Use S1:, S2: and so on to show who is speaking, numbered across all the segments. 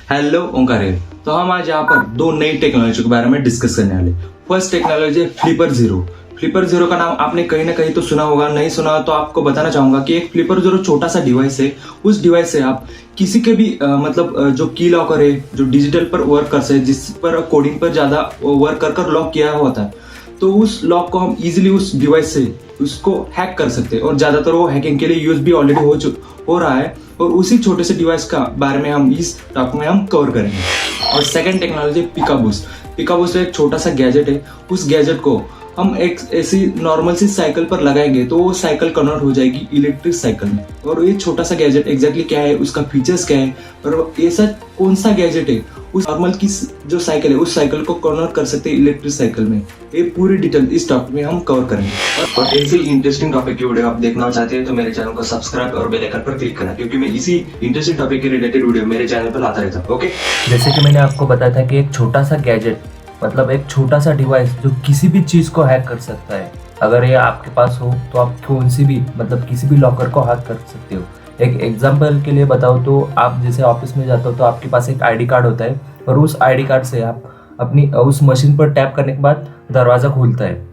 S1: Hello ओंकार है। तो हम आज यहाँ पर दो नई टेक्नोलॉजी के बारे में डिस्कस करने वाले। फर्स्ट टेक्नोलॉजी है फ्लिपर जीरो। फ्लिपर जीरो का नाम आपने कहीं ना कहीं तो सुना होगा, नहीं सुना तो आपको बताना चाहूंगा कि एक फ्लिपर जीरो छोटा सा डिवाइस है। उस डिवाइस से आप किसी के भी जो की लॉकर है, जो डिजिटल पर वर्क कर सकते, जिस पर कोडिंग पर ज्यादा वर्क कर लॉक किया होता है, तो उस लॉक को हम इजीली उस डिवाइस से उसको हैक कर सकते हैं। और ज्यादातर वो हैकिंग के लिए यूज भी ऑलरेडी हो रहा है। और उसी छोटे से डिवाइस का बारे में हम इस टॉक में हम कवर करेंगे। और सेकंड टेक्नोलॉजी पिकाबूस्ट। पिकाबूस्ट एक छोटा सा गैजेट है। उस गैजेट को हम एक ऐसी नॉर्मल सी साइकिल पर लगाएंगे तो वो साइकिल कन्वर्ट हो जाएगी इलेक्ट्रिक साइकिल में। और ये छोटा सा गैजेट एग्जैक्टली क्या है, उसका फीचर्स क्या है, और ऐसा कौन सा गैजेट है उस नॉर्मल की जो साइकिल है उस साइकिल को कन्वर्ट कर सकते हैं इलेक्ट्रिक साइकिल में, ये पूरी डिटेल इस टॉपिक में हम कवर करेंगे। और ऐसे इंटरेस्टिंग टॉपिक की वीडियो आप देखना चाहते हैं तो मेरे चैनल को सब्सक्राइब और बेल आइकन पर क्लिक करना, क्योंकि मैं इसी इंटरेस्टिंग टॉपिक के रिलेटेड वीडियो मेरे चैनल पर लाता रहता हूँ। ओके,
S2: जैसे कि मैंने आपको बताया था कि एक छोटा सा गैजेट मतलब एक छोटा सा डिवाइस जो किसी भी चीज़ को हैक कर सकता है। अगर ये आपके पास हो तो आप कौन सी भी मतलब किसी भी लॉकर को हैक कर सकते हो। एक एग्जांपल के लिए बताओ तो आप जैसे ऑफिस में जाते हो तो आपके पास एक आईडी कार्ड होता है और उस आईडी कार्ड से आप अपनी उस मशीन पर टैप करने के बाद दरवाज़ा खुलता है।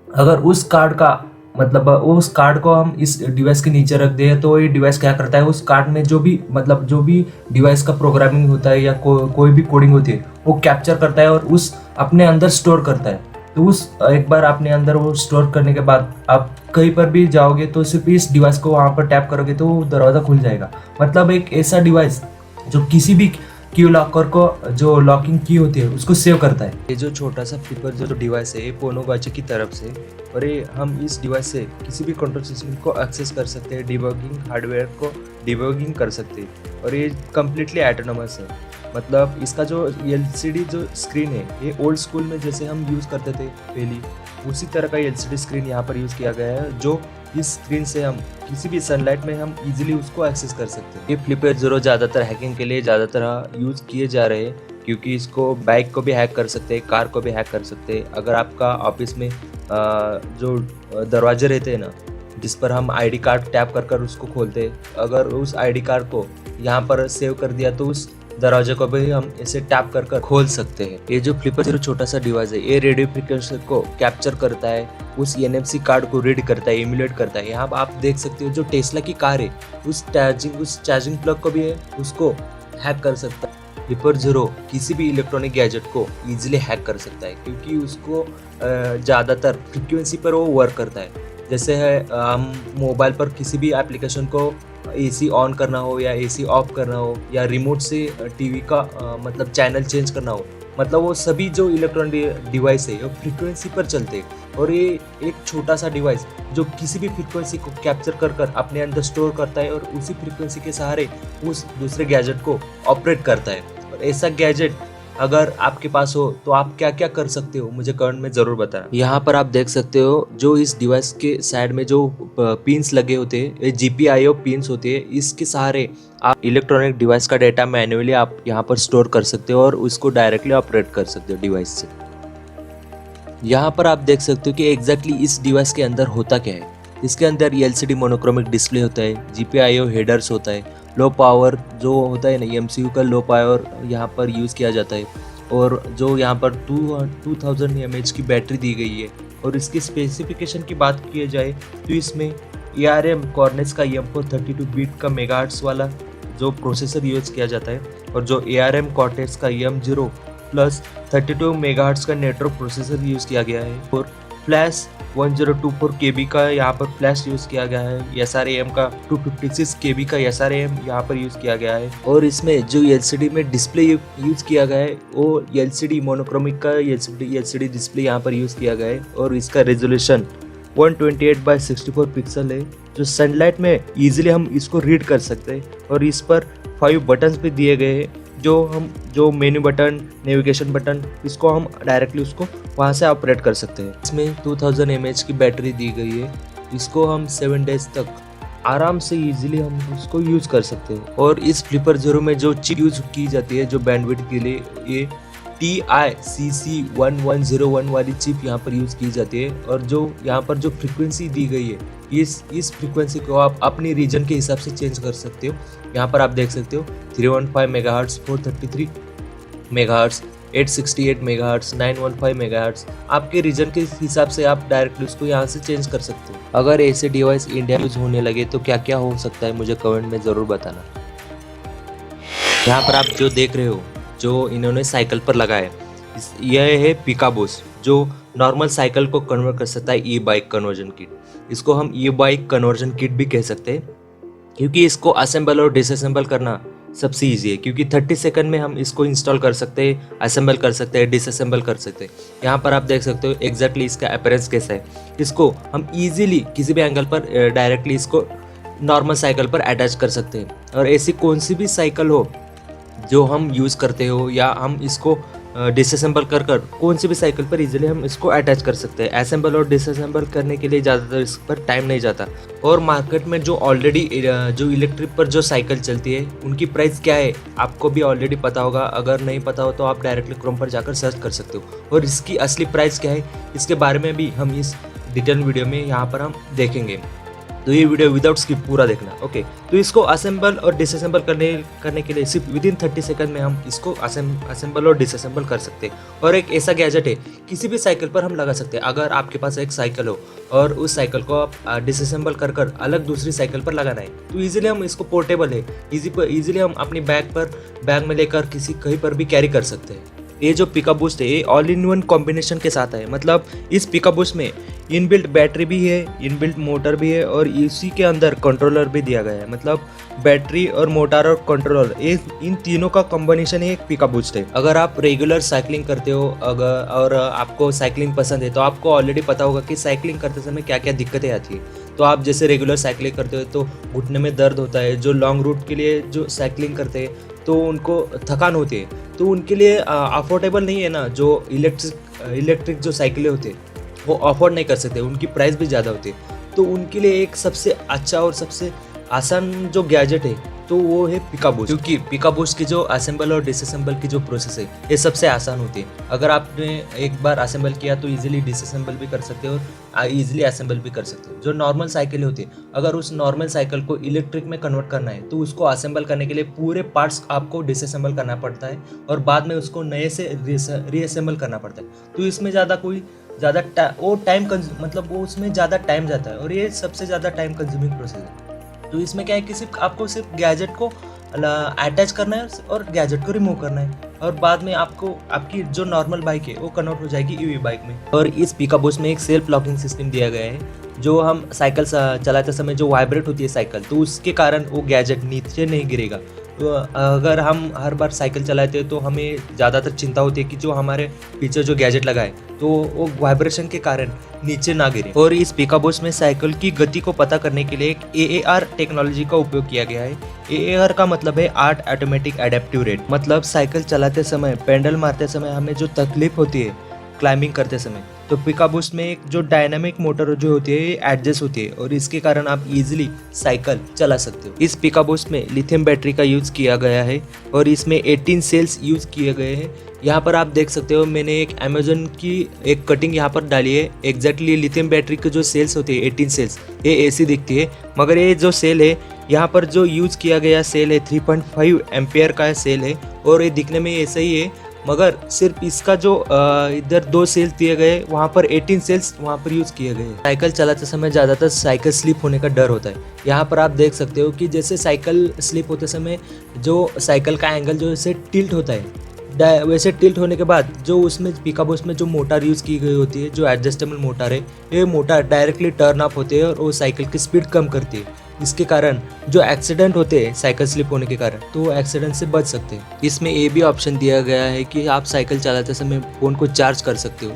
S2: अगर उस कार्ड का मतलब उस कार्ड को हम इस डिवाइस के नीचे रख दें तो ये डिवाइस क्या करता है, उस कार्ड में जो भी डिवाइस का प्रोग्रामिंग होता है या कोई भी कोडिंग होती है वो कैप्चर करता है और उस अपने अंदर स्टोर करता है। तो उस एक बार अपने अंदर वो स्टोर करने के बाद आप कहीं पर भी जाओगे तो सिर्फ इस डिवाइस को वहाँ पर टैप करोगे तो दरवाज़ा खुल जाएगा। मतलब एक ऐसा डिवाइस जो किसी भी की लॉकर को जो लॉकिंग की होती है उसको सेव करता है। ये जो छोटा सा फ्लिपर जो डिवाइस है ये पोनोगाची की तरफ से, और ये हम इस डिवाइस से किसी भी कंट्रोल सिस्टम को एक्सेस कर सकते हैं, डिबगिंग हार्डवेयर को डिबगिंग कर सकते हैं। और ये कम्प्लीटली ऑटोनोमस है। मतलब इसका जो एलसीडी जो स्क्रीन है ये ओल्ड स्कूल में जैसे हम यूज़ करते थे पहले, उसी तरह का एलसीडी स्क्रीन यहाँ पर यूज़ किया गया है, जो इस स्क्रीन से हम किसी भी सनलाइट में हम इजीली उसको एक्सेस कर सकते हैं। ये फ्लिपर जीरो ज़्यादातर हैकिंग के लिए ज़्यादातर यूज़ किए जा रहे हैं, क्योंकि इसको बाइक को भी हैक कर सकते हैं, कार को भी हैक कर सकते हैं। अगर आपका ऑफिस में जो दरवाजे रहते हैं ना, जिस पर हम आईडी कार्ड टैप कर उसको खोलते हैं, अगर उस आईडी कार्ड को यहाँ पर सेव कर दिया तो उस दरवाजे को भी हम इसे टैप कर खोल सकते हैं। ये जो फ्लिपर जीरो छोटा सा डिवाइस है ये रेडियो फ्रीक्वेंसी को कैप्चर करता है, उस एनएफसी कार्ड को रीड करता है, इम्यूलेट करता है। यहाँ आप देख सकते हो जो टेस्ला की कार है उस चार्जिंग प्लग को भी है उसको हैक कर सकता है। फ्लिपर जीरो किसी भी इलेक्ट्रॉनिक गैजेट को इजीली हैक कर सकता है, क्योंकि उसको ज़्यादातर फ्रीक्वेंसी पर वो वर्क करता है। जैसे है हम मोबाइल पर किसी भी एप्लीकेशन को एसी ऑन करना हो या एसी ऑफ करना हो या रिमोट से टीवी का मतलब चैनल चेंज करना हो, मतलब वो सभी जो इलेक्ट्रॉनिक डिवाइस है वो फ्रीक्वेंसी पर चलते हैं। और ये एक छोटा सा डिवाइस जो किसी भी फ्रीक्वेंसी को कैप्चर कर अपने अंदर स्टोर करता है और उसी फ्रीक्वेंसी के सहारे उस दूसरे गैजेट को ऑपरेट करता है। और ऐसा गैजेट अगर आपके पास हो तो आप क्या क्या कर सकते हो मुझे कमेंट में ज़रूर बताना। यहाँ पर आप देख सकते हो जो इस डिवाइस के साइड में जो पिन्स लगे होते हैं, ये GPIO पिन्स होते हैं। इसके सहारे आप इलेक्ट्रॉनिक डिवाइस का डेटा मैन्युअली आप यहाँ पर स्टोर कर सकते हो और उसको डायरेक्टली ऑपरेट कर सकते हो डिवाइस से। यहाँ पर आप देख सकते हो कि एग्जैक्टली इस डिवाइस के अंदर होता क्या है। इसके अंदर LCD मोनोक्रोमिक डिस्प्ले होता है, GPIO हेडर्स होता है, लो पावर जो होता है ना MCU का लो पावर यहाँ पर यूज़ किया जाता है, और जो यहाँ पर 2000 mAh की बैटरी दी गई है। और इसकी स्पेसिफिकेशन की बात की जाए तो इसमें ARM कॉर्नेक्स का M432 बिट का मेगाहर्ट्ज़ वाला जो प्रोसेसर यूज़ किया जाता है, और जो ARM कॉर्टेक्स का M0 प्लस 32 मेगाहर्ट्ज़ का नेटवर्क प्रोसेसर यूज़ किया गया है। और फ्लैश 1024 KB का यहाँ पर फ्लैश यूज़ किया गया है। SRAM का 256 KB का SRAM यहाँ पर यूज़ किया गया है। और इसमें जो LCD में डिस्प्ले यूज़ किया गया है वो LCD मोनोक्रोमिक का LCD डिस्प्ले यहाँ पर यूज़ किया गया है। और इसका रेजोल्यूशन 128x64 पिक्सल है, जो सनलाइट में ईजिली हम इसको रीड कर सकते हैं। और इस पर 5 बटन्स भी दिए गए हैं, जो मेन्यू बटन, नेविगेशन बटन, इसको हम डायरेक्टली उसको वहाँ से ऑपरेट कर सकते हैं। इसमें 2000 mAh की बैटरी दी गई है, इसको हम 7 डेज तक आराम से इजीली हम उसको यूज़ कर सकते हैं। और इस फ्लिपर जीरो में जो चिप यूज़ की जाती है जो बैंडविड्थ के लिए, ये TICC1101 वाली चिप यहाँ पर यूज़ की जाती है। और जो यहाँ पर जो फ्रीक्वेंसी दी गई है, इस फ्रीक्वेंसी को आप अपनी रीजन के हिसाब से चेंज कर सकते हो। यहाँ पर आप देख सकते हो 315 मेगाहर्ट्ज़, 433 मेगाहर्ट्ज़, 868 मेगाहर्ट्ज़, 915 मेगाहर्ट्ज़, आपके रीजन के हिसाब से आप डायरेक्टली उसको यहाँ से चेंज कर सकते हो। अगर ऐसे डिवाइस इंडिया यूज होने लगे तो क्या क्या हो सकता है, मुझे कमेंट में ज़रूर बताना। यहाँ पर आप जो देख रहे हो, जो इन्होंने साइकिल पर लगाया है, यह है पिकाबूस, जो नॉर्मल साइकिल को कन्वर्ट कर सकता है ई बाइक कन्वर्जन किट। इसको हम ई बाइक कन्वर्जन किट भी कह सकते हैं, क्योंकि इसको असेंबल और डिसअसेंबल करना सबसे ईजी है, क्योंकि 30 सेकंड में हम इसको इंस्टॉल कर सकते हैं, असेंबल कर सकते हैं, डिसअसेंबल कर सकते हैं। यहाँ पर आप देख सकते हो एग्जैक्टली इसका अपीयरेंस कैसा है। इसको हम इजीली किसी भी एंगल पर डायरेक्टली इसको नॉर्मल साइकिल पर अटैच कर सकते हैं। और ऐसी कौन सी भी साइकिल हो जो हम यूज़ करते हो, या हम इसको डिसअसेंबल कर कौन सी भी साइकिल पर इजीली हम इसको अटैच कर सकते हैं। असेंबल और डिसअसेंबल करने के लिए ज़्यादातर इस पर टाइम नहीं जाता। और मार्केट में जो ऑलरेडी जो इलेक्ट्रिक पर जो साइकिल चलती है, उनकी प्राइस क्या है आपको भी ऑलरेडी पता होगा। अगर नहीं पता हो तो आप डायरेक्टली क्रोम पर जाकर सर्च कर सकते हो। और इसकी असली प्राइस क्या है, इसके बारे में भी हम इस डिटेल वीडियो में यहाँ पर हम देखेंगे। तो ये वीडियो विदाउट स्किप पूरा देखना, ओके। तो इसको असेंबल और डिसअसेंबल करने के लिए सिर्फ विदिन 30 सेकंड में हम इसको असेंबल और डिसअसेंबल कर सकते हैं। और एक ऐसा गैजेट है, किसी भी साइकिल पर हम लगा सकते हैं। अगर आपके पास एक साइकिल हो और उस साइकिल को आप डिसअसेंबल कर अलग दूसरी साइकिल पर लगाना है, तो ईजिली हम इसको पोर्टेबल है, ईजिली हम अपनी बैग में लेकर कहीं पर भी कैरी कर सकते हैं। ये जो पिकाबूस्ट है, ये ऑल इन वन कॉम्बिनेशन के साथ है। मतलब इस पिकाबूस्ट में इनबिल्ट बैटरी भी है, इनबिल्ट मोटर भी है, और इसी के अंदर कंट्रोलर भी दिया गया है। मतलब बैटरी और मोटर और कंट्रोलर, इन तीनों का कॉम्बिनेशन एक पिकाबूस्ट है। अगर आप रेगुलर साइकिलिंग करते हो और आपको साइकिलिंग पसंद है, तो आपको ऑलरेडी पता होगा कि साइकिलिंग करते समय क्या क्या दिक्कतें आती है। तो आप जैसे रेगुलर साइकिलिंग करते हो तो घुटने में दर्द होता है। जो लॉन्ग रूट के लिए जो साइकिलिंग करते हैं तो उनको थकान होती है, तो उनके लिए अफोर्डेबल नहीं है ना। जो इलेक्ट्रिक जो साइकिलें होते हैं वो अफोर्ड नहीं कर सकते, उनकी प्राइस भी ज़्यादा होती है। तो उनके लिए एक सबसे अच्छा और सबसे आसान जो गैजेट है तो वो है पिकाबूस्ट, क्योंकि पिकाबूस्ट की जो असेंबल और डिसअसेंबल की जो प्रोसेस है ये सबसे आसान होती है। अगर आपने एक बार असेंबल किया तो इजीली डिसअसेंबल भी कर सकते हो और इजीली असेंबल भी कर सकते हो। जो नॉर्मल साइकिल होती है, अगर उस नॉर्मल साइकिल को इलेक्ट्रिक में कन्वर्ट करना है तो उसको असेंबल करने के लिए पूरे पार्ट्स आपको डिसअसेंबल करना पड़ता है और बाद में उसको नए से रीअसेंबल करना पड़ता है। तो इसमें उसमें ज़्यादा टाइम जाता है और ये सबसे ज़्यादा टाइम कंज्यूमिंग प्रोसेस है। तो इसमें क्या है कि आपको सिर्फ गैजेट को अटैच करना है और गैजेट को रिमूव करना है, और बाद में आपकी जो नॉर्मल बाइक है वो कन्वर्ट हो जाएगी ईवी बाइक में। और इस पिकाबूस्ट में एक सेल्फ लॉकिंग सिस्टम दिया गया है, जो हम साइकिल चलाते समय जो वाइब्रेट होती है साइकिल, तो उसके कारण वो गैजेट नीचे नहीं गिरेगा। तो अगर हम हर बार साइकिल चलाते हैं तो हमें ज़्यादातर चिंता होती है कि जो हमारे पीछे जो गैजेट लगा है तो वो वाइब्रेशन के कारण नीचे ना गिरे। और इस पिकाबूस्ट में साइकिल की गति को पता करने के लिए एक AAR टेक्नोलॉजी का उपयोग किया गया है। AAR का मतलब है आर्ट ऑटोमेटिक एडेप्टिव रेट। मतलब साइकिल चलाते समय, पेडल मारते समय हमें जो तकलीफ होती है क्लाइंबिंग करते समय, तो पिकाबूस्ट में एक जो डायनामिक मोटर जो होती है ये एडजस्ट होती है और इसके कारण आप इजीली साइकिल चला सकते हो। इस पिकाबूस्ट में लिथियम बैटरी का यूज़ किया गया है और इसमें 18 सेल्स यूज़ किए गए हैं। यहाँ पर आप देख सकते हो, मैंने एक अमेजोन की एक कटिंग यहाँ पर डाली है। एग्जैक्टली लिथियम बैटरी के जो सेल्स होती है 18 सेल्स, ये ऐसी दिखती है, मगर ये जो सेल है यहाँ पर जो यूज़ किया गया सेल है 3.5 एम्पियर का सेल है और ये दिखने में ऐसा ही है, मगर सिर्फ इसका जो इधर 2 सेल्स दिए गए, वहाँ पर 18 सेल्स वहाँ पर यूज़ किए गए। साइकिल चलाते समय ज़्यादातर साइकिल स्लिप होने का डर होता है। यहाँ पर आप देख सकते हो कि जैसे साइकिल स्लिप होते समय जो साइकिल का एंगल जो ऐसे टिल्ट होता है, वैसे टिल्ट होने के बाद जो उसमें पिकाबूस्ट में जो मोटर यूज़ की गई होती है, जो एडजस्टेबल मोटर है, ये मोटर डायरेक्टली टर्न अप होते हैं और वो साइकिल की स्पीड कम करती है। इसके कारण जो एक्सीडेंट होते हैं साइकिल स्लिप होने के कारण, तो वो एक्सीडेंट से बच सकते हैं। इसमें ये भी ऑप्शन दिया गया है कि आप साइकिल चलाते समय फ़ोन को चार्ज कर सकते हो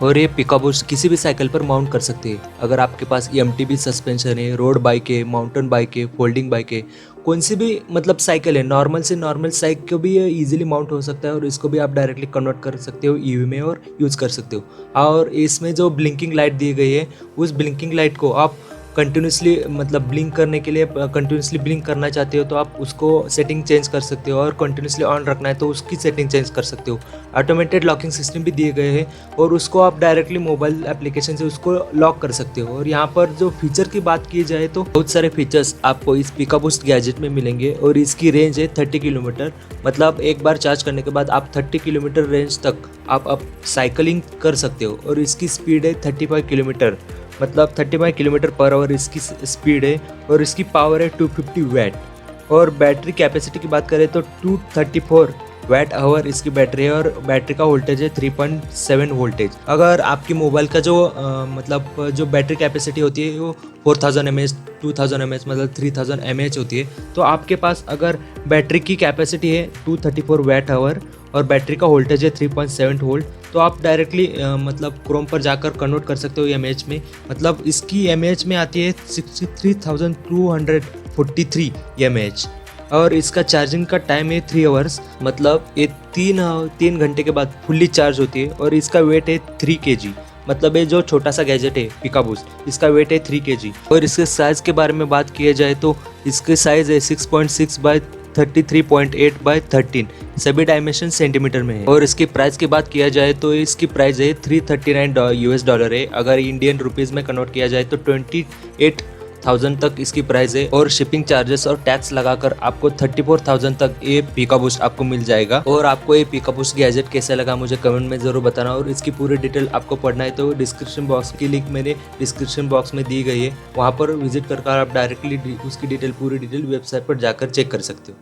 S2: और ये पिकाबूस्ट किसी भी साइकिल पर माउंट कर सकते हैं। अगर आपके पास MTB सस्पेंशन है, रोड बाइक है, माउंटेन बाइक है, फोल्डिंग बाइक है, कौन सी भी मतलब साइकिल है, नॉर्मल से नॉर्मल साइकिल को भी ये ईजिली माउंट हो सकता है और इसको भी आप डायरेक्टली कन्वर्ट कर सकते हो EV में और यूज़ कर सकते हो। और इसमें जो ब्लिंकिंग लाइट दी गई है, उस ब्लिंकिंग लाइट को आप
S3: कंटिन्यूसली मतलब ब्लिंक करने के लिए कंटिन्यूसली ब्लिंक करना चाहते हो तो आप उसको सेटिंग चेंज कर सकते हो, और कंटिन्यूसली ऑन रखना है तो उसकी सेटिंग चेंज कर सकते हो। ऑटोमेटेड लॉकिंग सिस्टम भी दिए गए हैं और उसको आप डायरेक्टली मोबाइल एप्लीकेशन से उसको लॉक कर सकते हो। और यहाँ पर जो फीचर की बात की जाए तो बहुत सारे फीचर्स आपको इस पिकाबूस्ट गैजेट में मिलेंगे, और इसकी रेंज है 30 किलोमीटर। मतलब एक बार चार्ज करने के बाद आप 30 किलोमीटर रेंज तक आप साइकिलिंग कर सकते हो। और इसकी स्पीड है 35 किलोमीटर, मतलब 35 किलोमीटर पर आवर इसकी स्पीड है, और इसकी पावर है 250 वैट। और बैटरी कैपेसिटी की बात करें तो 234 वैट आवर इसकी बैटरी है, और बैटरी का वोल्टेज है 3.7 वोल्टेज। अगर आपकी मोबाइल का जो मतलब जो बैटरी कैपेसिटी होती है वो 4000 mAh 2000 mAh मतलब 3000 mAh होती है, तो आपके पास अगर बैटरी की कैपेसिटी है 234 वैट आवर और बैटरी का वोल्टेज है 3.7 वोल्ट, तो आप डायरेक्टली मतलब क्रोम पर जाकर कन्वर्ट कर सकते हो mAh में। मतलब इसकी mAh में आती है 63,243 mAh, और इसका चार्जिंग का टाइम है 3 आवर्स। मतलब ये 3 घंटे के बाद फुल्ली चार्ज होती है। और इसका वेट है 3 kg। मतलब ये जो छोटा सा गैजेट है पिकाबूस्ट, इसका वेट है 3 kg। और इसके साइज़ के बारे में बात किया जाए तो इसके साइज़ है 6.6 बाय 33.8 बाय 13, सभी डायमेंशन सेंटीमीटर में है। और इसकी प्राइस की बात किया जाए तो इसकी प्राइस है $339 है। अगर इंडियन रुपीज़ में कन्वर्ट किया जाए तो 28,000 तक इसकी प्राइस है। और शिपिंग चार्जेस और टैक्स लगाकर आपको 34,000 तक ये पिकाबूस्ट आपको मिल जाएगा। और आपको ये पिकाबूस्ट गैजेट कैसा लगा मुझे कमेंट में ज़रूर बताना। और इसकी पूरी डिटेल आपको पढ़ना है तो डिस्क्रिप्शन बॉक्स की लिंक मैंने डिस्क्रिप्शन बॉक्स में दी गई है, वहाँ पर विजिट कर आप डायरेक्टली उसकी डिटेल पूरी डिटेल वेबसाइट पर जाकर चेक कर सकते हो।